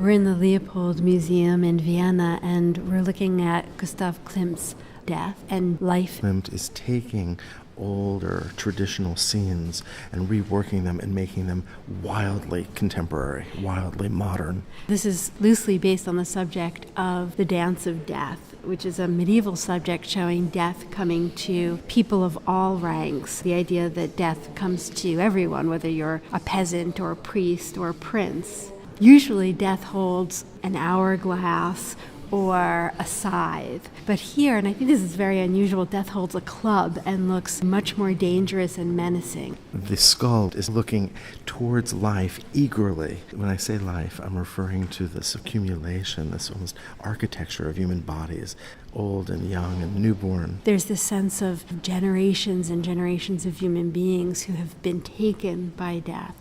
We're in the Leopold Museum in Vienna, and we're looking at Gustav Klimt's death and life. Klimt is taking older traditional scenes and reworking them and making them wildly contemporary, wildly modern. This is loosely based on the subject of the Dance of Death, which is a medieval subject showing death coming to people of all ranks. The idea that death comes to everyone, whether you're a peasant or a priest or a prince. Usually death holds an hourglass or a scythe. But here, and I think this is very unusual, death holds a club and looks much more dangerous and menacing. The skull is looking towards life eagerly. When I say life, I'm referring to this accumulation, this almost architecture of human bodies, old and young and newborn. There's this sense of generations and generations of human beings who have been taken by death.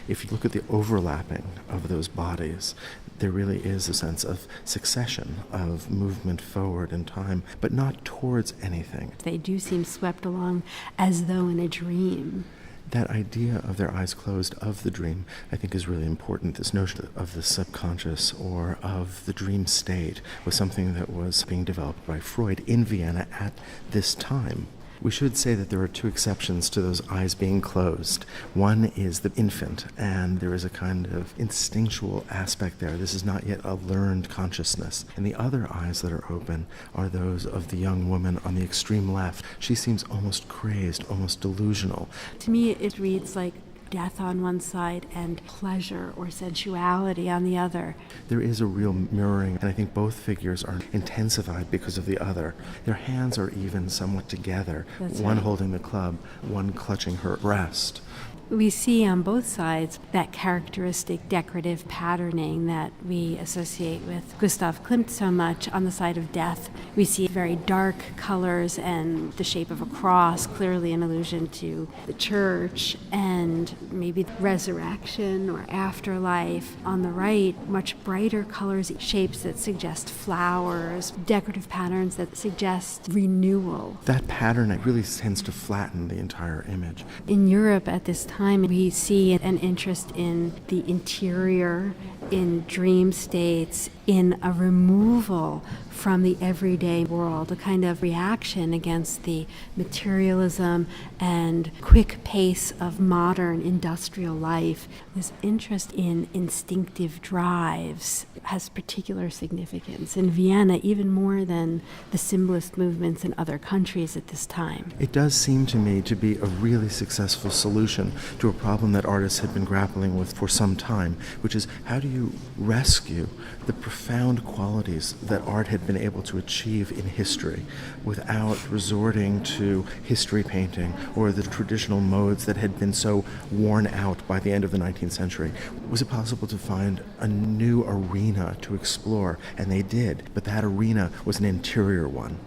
If you look at the overlapping of those bodies, there really is a sense of succession, of movement forward in time, but not towards anything. They do seem swept along as though in a dream. That idea of their eyes closed, of the dream, I think is really important. This notion of the subconscious or of the dream state was something that was being developed by Freud in Vienna at this time. We should say that there are two exceptions to those eyes being closed. One is the infant, and there is a kind of instinctual aspect there. This is not yet a learned consciousness. And the other eyes that are open are those of the young woman on the extreme left. She seems almost crazed, almost delusional. To me, it reads like death on one side and pleasure or sensuality on the other. There is a real mirroring, and I think both figures are intensified because of the other. Their hands are even somewhat together, one holding the club, one clutching her breast. We see on both sides that characteristic decorative patterning that we associate with Gustav Klimt so much. On the side of death, we see very dark colors and the shape of a cross, clearly an allusion to the church, and maybe resurrection or afterlife. On the right, much brighter colors, shapes that suggest flowers, decorative patterns that suggest renewal. That pattern really tends to flatten the entire image. In Europe at this time, we see an interest in the interior, in dream states, in a removal from the everyday world, a kind of reaction against the materialism and quick pace of modern industrial life. This interest in instinctive drives has particular significance in Vienna, even more than the symbolist movements in other countries at this time. It does seem to me to be a really successful solution to a problem that artists had been grappling with for some time, which is how do you rescue the profound qualities that art had been able to achieve in history without resorting to history painting or the traditional modes that had been so worn out by the end of the 19th century. Was it possible to find a new arena to explore? And they did, but that arena was an interior one.